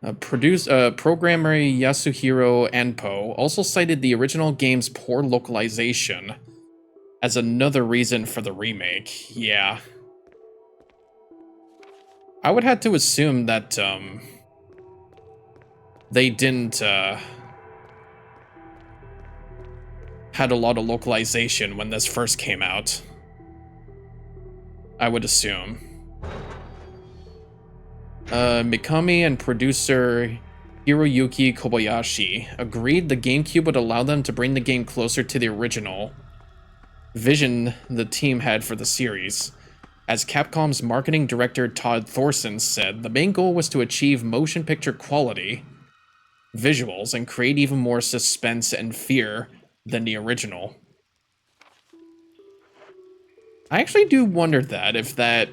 Programmer Yasuhiro Enpo also cited the original game's poor localization as another reason for the remake. Yeah. I would have to assume that, they didn't, had a lot of localization when this first came out. I would assume. Mikami and producer Hiroyuki Kobayashi agreed the GameCube would allow them to bring the game closer to the original vision the team had for the series. As Capcom's marketing director Todd Thorson said, the main goal was to achieve motion picture quality, visuals, and create even more suspense and fear than the original. I actually do wonder that, if that...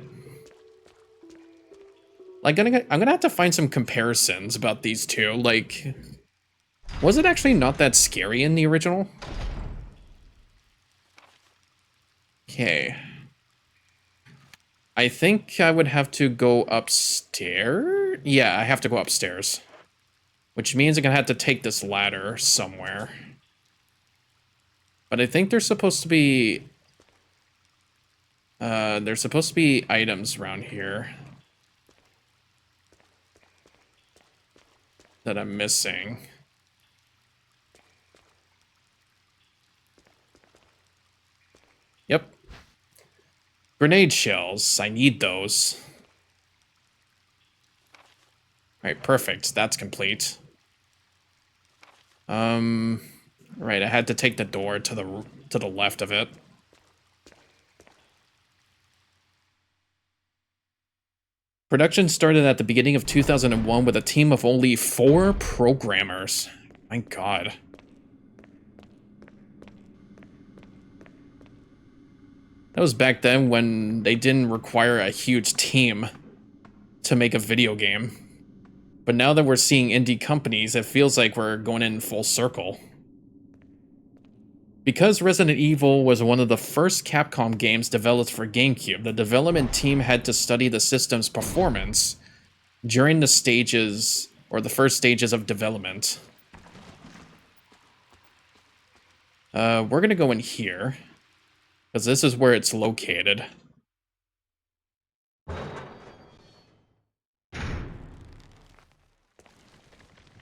Like, I'm gonna have to find some comparisons about these two. Like, was it actually not that scary in the original? Okay. I think I would have to go upstairs? Yeah, I have to go upstairs. Which means I'm gonna have to take this ladder somewhere. But I think there's supposed to be... there's supposed to be items around here that I'm missing. Yep. Grenade shells. I need those. Alright, perfect. That's complete. Right, I had to take the door to the left of it. Production started at the beginning of 2001 with a team of only 4 programmers. My god. That was back then when they didn't require a huge team to make a video game. But now that we're seeing indie companies, it feels like we're going in full circle. Because Resident Evil was one of the first Capcom games developed for GameCube, the development team had to study the system's performance during the stages, or the first stages of development. We're gonna go in here, because this is where it's located.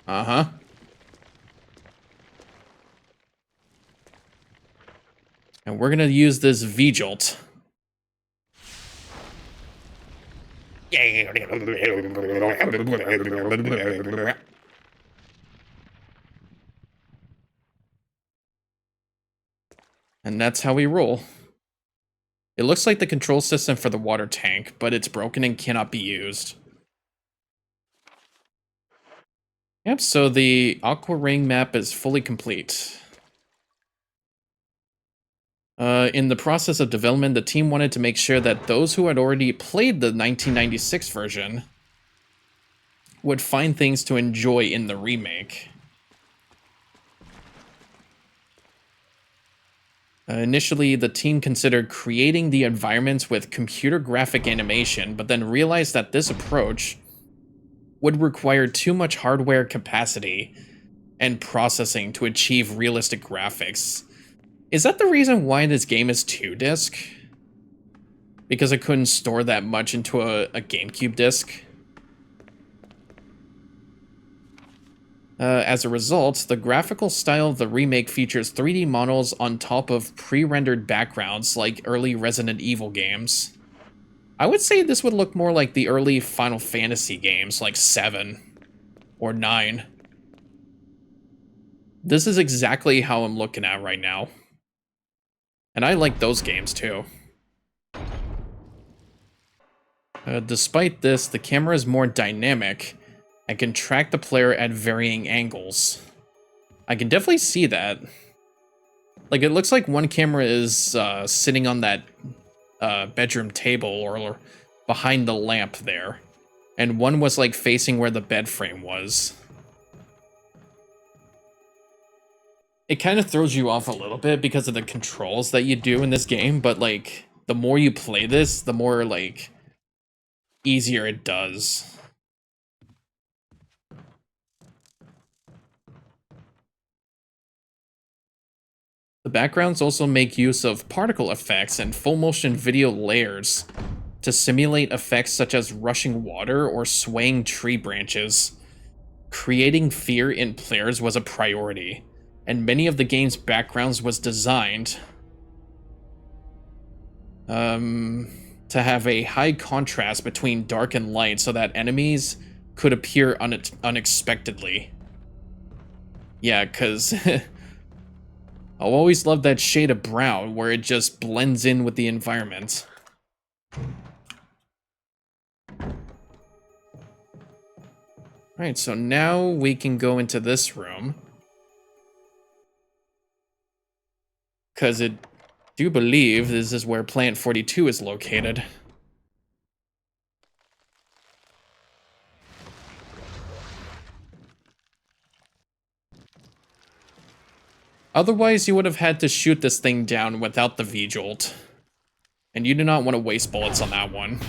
Uh-huh. And we're gonna use this V-Jolt. And that's how we roll. It looks like the control system for the water tank, but it's broken and cannot be used. Yep, so the Aqua Ring map is fully complete. In the process of development, the team wanted to make sure that those who had already played the 1996 version would find things to enjoy in the remake. Initially, the team considered creating the environments with computer graphic animation, but then realized that this approach would require too much hardware capacity and processing to achieve realistic graphics. Is that the reason why this game is 2-disc? Because I couldn't store that much into a GameCube disc? As a result, the graphical style of the remake features 3D models on top of pre-rendered backgrounds like early Resident Evil games. I would say this would look more like the early Final Fantasy games, like 7 or 9. This is exactly how I'm looking at right now. And I like those games too. Despite this, the camera is more dynamic and can track the player at varying angles. I can definitely see that. Like, it looks like one camera is sitting on that bedroom table or behind the lamp there. And one was like facing where the bed frame was. It kind of throws you off a little bit because of the controls that you do in this game, but like, the more you play this, the more like easier it does. The backgrounds also make use of particle effects and full motion video layers to simulate effects such as rushing water or swaying tree branches. Creating fear in players was a priority, and many of the game's backgrounds was designed to have a high contrast between dark and light so that enemies could appear unexpectedly. Yeah, because I'll always love that shade of brown where it just blends in with the environment. Alright, so now we can go into this room. Because I do believe this is where Plant 42 is located. Otherwise, you would have had to shoot this thing down without the V-Jolt. And you do not want to waste bullets on that one.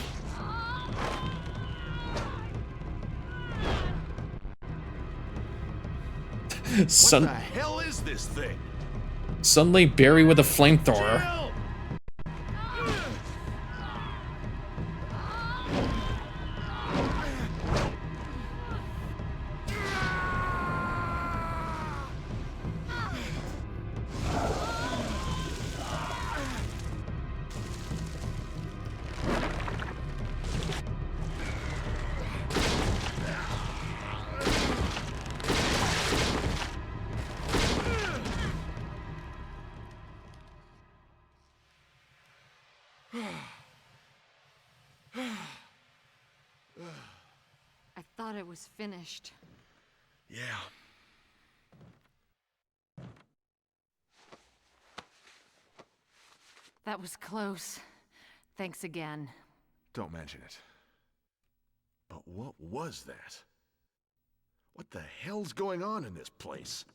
What the hell is this thing? Suddenly Barry with a flamethrower. Jill! I thought it was finished. Yeah. That was close. Thanks again. Don't mention it. But what was that? What the hell's going on in this place?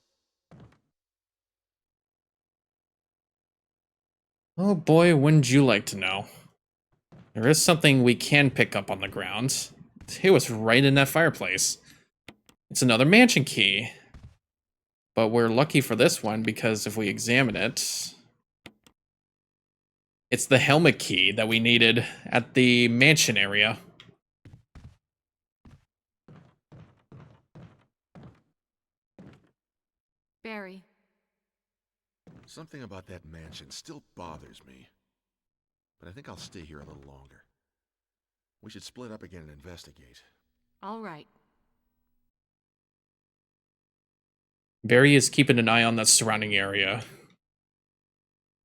Oh boy, wouldn't you like to know? There is something we can pick up on the ground. It was right in that fireplace. It's another mansion key. But we're lucky for this one because if we examine it, it's the helmet key that we needed at the mansion area. Barry. Something about that mansion still bothers me. But I think I'll stay here a little longer. We should split up again and investigate. All right. Barry is keeping an eye on the surrounding area.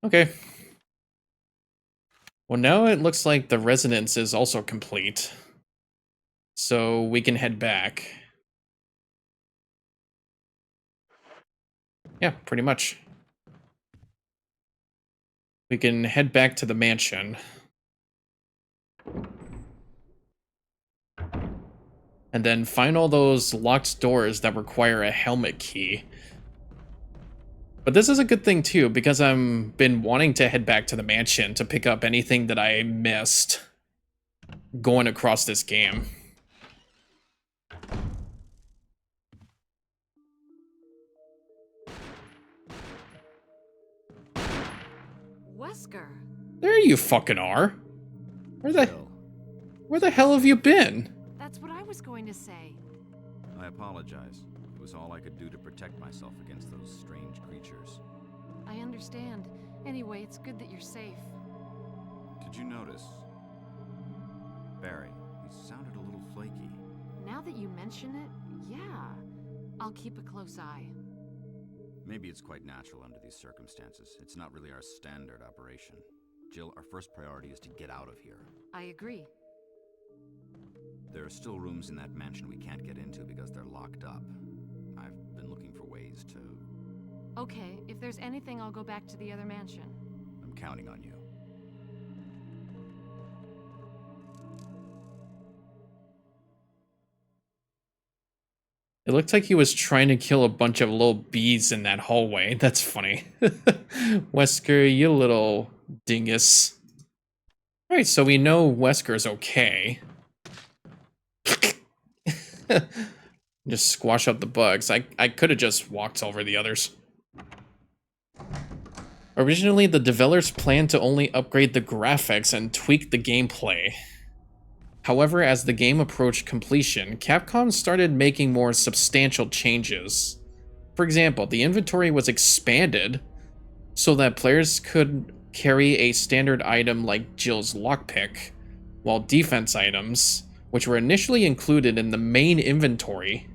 Okay. Well, now it looks like the residence is also complete. So we can head back. Yeah, pretty much. We can head back to the mansion. And then find all those locked doors that require a helmet key. But this is a good thing too, because I've been wanting to head back to the mansion to pick up anything that I missed going across this game. Wesker. There you fucking are. Where the hell have you been? That's what I was going to say. I apologize. It was all I could do to protect myself against those strange creatures. I understand. Anyway, it's good that you're safe. Did you notice? Barry, he sounded a little flaky. Now that you mention it, yeah. I'll keep a close eye. Maybe it's quite natural under these circumstances. It's not really our standard operation. Jill, our first priority is to get out of here. I agree. There are still rooms in that mansion we can't get into because they're locked up. I've been looking for ways to... Okay, if there's anything, I'll go back to the other mansion. I'm counting on you. It looked like he was trying to kill a bunch of little bees in that hallway. That's funny. Wesker, you little dingus. Alright, so we know Wesker's okay. Just squash up the bugs. I could have just walked over the others. Originally, the developers planned to only upgrade the graphics and tweak the gameplay. However, as the game approached completion, Capcom started making more substantial changes. For example, the inventory was expanded so that players could carry a standard item like Jill's lockpick, while defense items, which were initially included in the main inventory,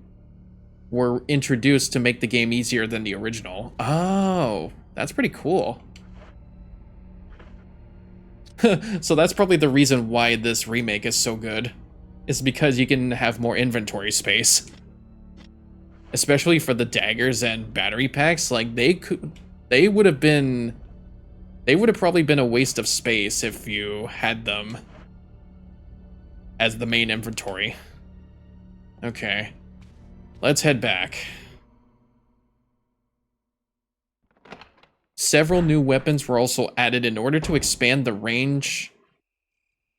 were introduced to make the game easier than the original. Oh, that's pretty cool. So that's probably the reason why this remake is so good. It's because you can have more inventory space. Especially for the daggers and battery packs, like they would have probably been a waste of space if you had them as the main inventory. Okay. Let's head back. Several new weapons were also added in order to expand the range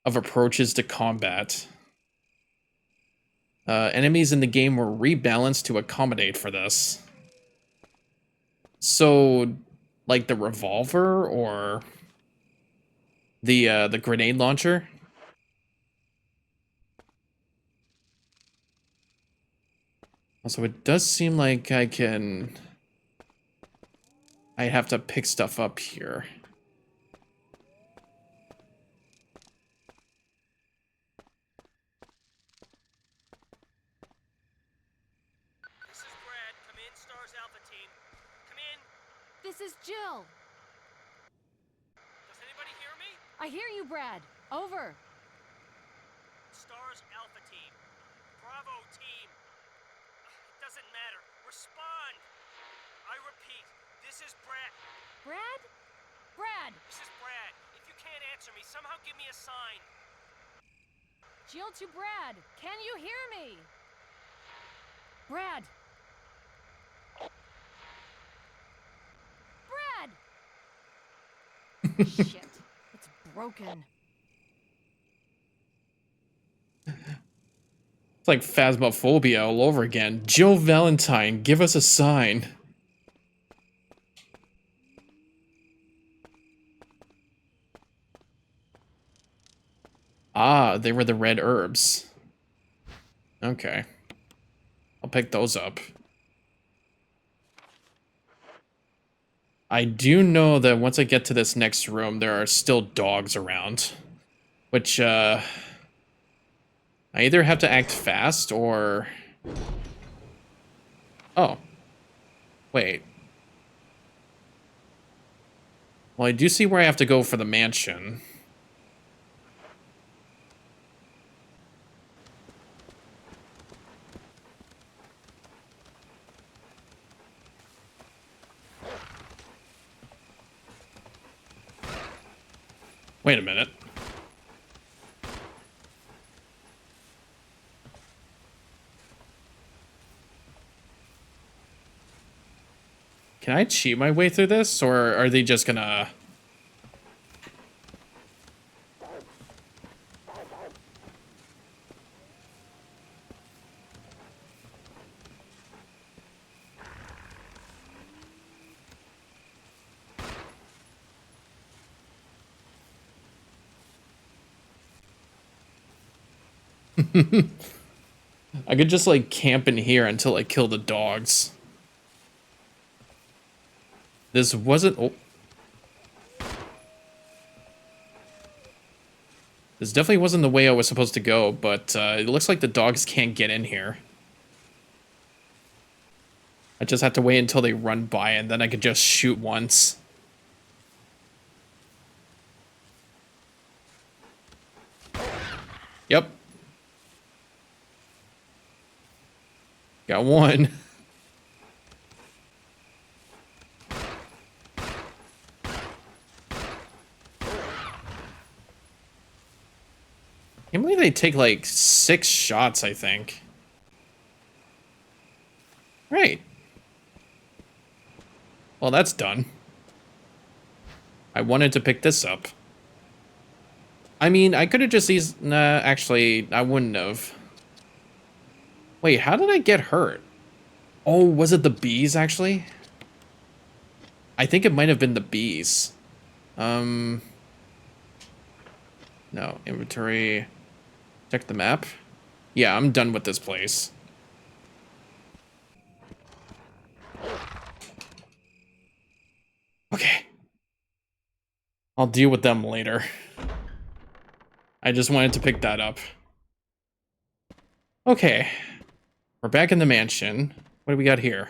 of approaches to combat. Enemies in the game were rebalanced to accommodate for this. So, like the revolver or the grenade launcher? Also, it does seem like I have to pick stuff up here. This is Brad. Come in, Stars Alpha Team. Come in. This is Jill. Does anybody hear me? I hear you, Brad. Over. Stars Alpha Team. Bravo Team. It doesn't matter. Respond. I repeat, this is Brad. Brad? Brad! This is Brad. If you can't answer me, somehow give me a sign. Jill to Brad. Can you hear me? Brad! Brad! Shit. It's broken. It's like Phasmophobia all over again. Jill Valentine, give us a sign. Ah, they were the red herbs. Okay. I'll pick those up. I do know that once I get to this next room, there are still dogs around. Which, I either have to act fast or... Oh. Wait. Well, I do see where I have to go for the mansion. Wait a minute. Can I cheat my way through this, or are they just gonna... I could just, like, camp in here until I kill the dogs. This wasn't... Oh. This definitely wasn't the way I was supposed to go, but it looks like the dogs can't get in here. I just have to wait until they run by, and then I could just shoot once. Yep. Got one. I can't believe they take like 6 shots, I think. Right. Well, that's done. I wanted to pick this up. I mean, I could have just used... Nah, actually, I wouldn't have. Wait, how did I get hurt? Oh, was it the bees, actually? I think it might have been the bees. No, inventory. Check the map. Yeah, I'm done with this place. Okay. I'll deal with them later. I just wanted to pick that up. Okay. We're back in the mansion. What do we got here?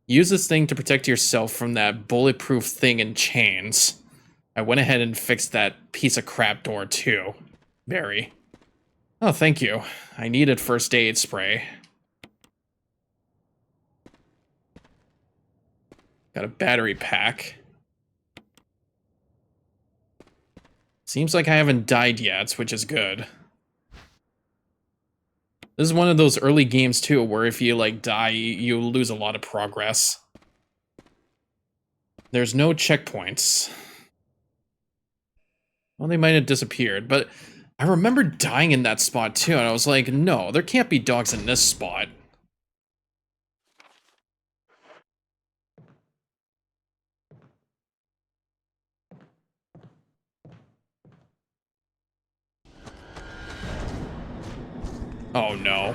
Use this thing to protect yourself from that bulletproof thing in chains. I went ahead and fixed that piece of crap door too. Very. Oh, thank you. I needed first aid spray. Got a battery pack. Seems like I haven't died yet, which is good. This is one of those early games too, where if you like die, you lose a lot of progress. There's no checkpoints. Well, they might have disappeared, but I remember dying in that spot too, and I was like, no, there can't be dogs in this spot. Oh no.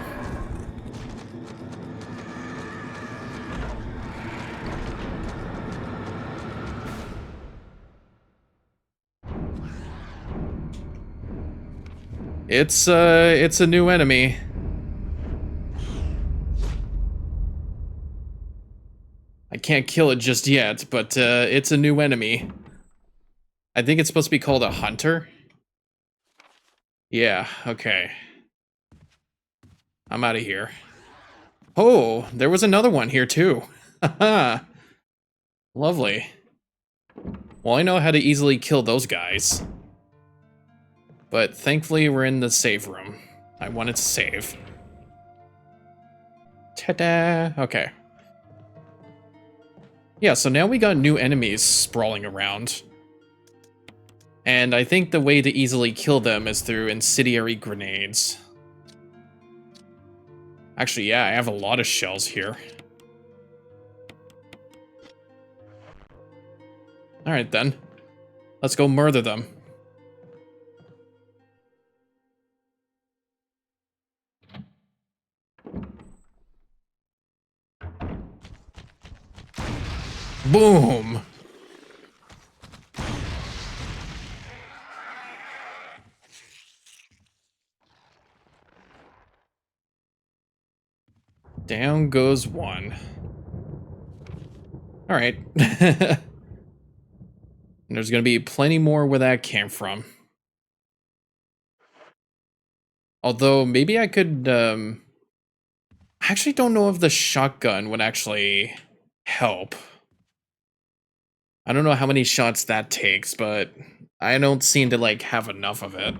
It's a new enemy. I can't kill it just yet, but it's a new enemy. I think it's supposed to be called a hunter. Yeah, okay. I'm out of here. Oh, there was another one here too. Haha. Lovely. Well, I know how to easily kill those guys. But thankfully we're in the save room. I wanted to save. Ta-da! Okay. Yeah, so now we got new enemies sprawling around. And I think the way to easily kill them is through incendiary grenades. Actually, yeah, I have a lot of shells here. Alright then. Let's go murder them. Boom! Down goes one. Alright. And there's gonna be plenty more where that came from. Although, maybe I could, I actually don't know if the shotgun would actually help. I don't know how many shots that takes, but I don't seem to, like, have enough of it.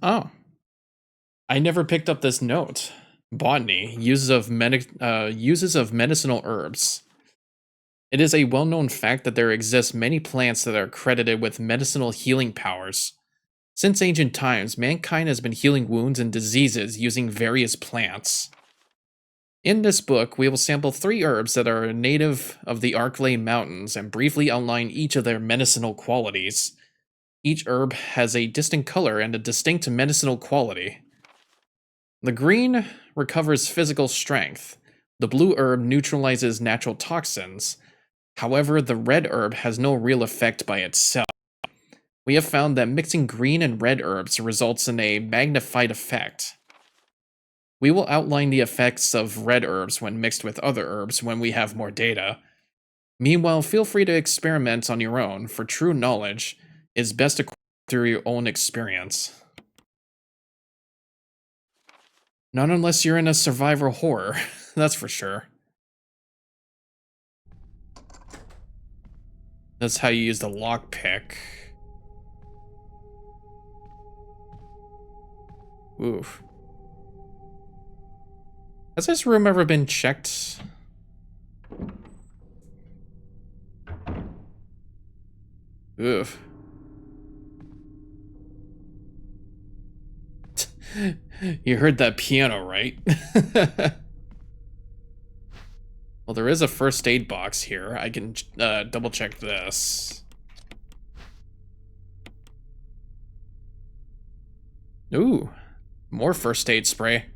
Oh. I never picked up this note. Botany, uses of medicinal herbs. It is a well-known fact that there exist many plants that are credited with medicinal healing powers. Since ancient times, mankind has been healing wounds and diseases using various plants. In this book, we will sample 3 herbs that are native of the Arklay Mountains and briefly outline each of their medicinal qualities. Each herb has a distinct color and a distinct medicinal quality. The green recovers physical strength. The blue herb neutralizes natural toxins. However, the red herb has no real effect by itself. We have found that mixing green and red herbs results in a magnified effect. We will outline the effects of red herbs when mixed with other herbs when we have more data. Meanwhile, feel free to experiment on your own, for true knowledge is best acquired through your own experience. Not unless you're in a survivor horror, that's for sure. That's how you use the lockpick. Oof. Has this room ever been checked? Oof. You heard that piano, right? Well, there is a first aid box here. I can double check this. Ooh, more first aid spray.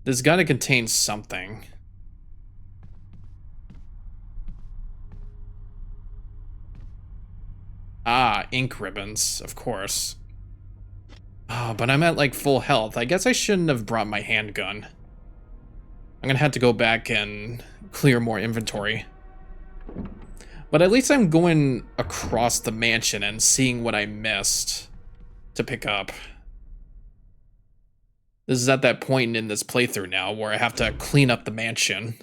This has got to contain something. Ah, ink ribbons, of course. Oh, but I'm at like full health. I guess I shouldn't have brought my handgun. I'm gonna have to go back and clear more inventory. But at least I'm going across the mansion and seeing what I missed to pick up. This is at that point in this playthrough now where I have to clean up the mansion.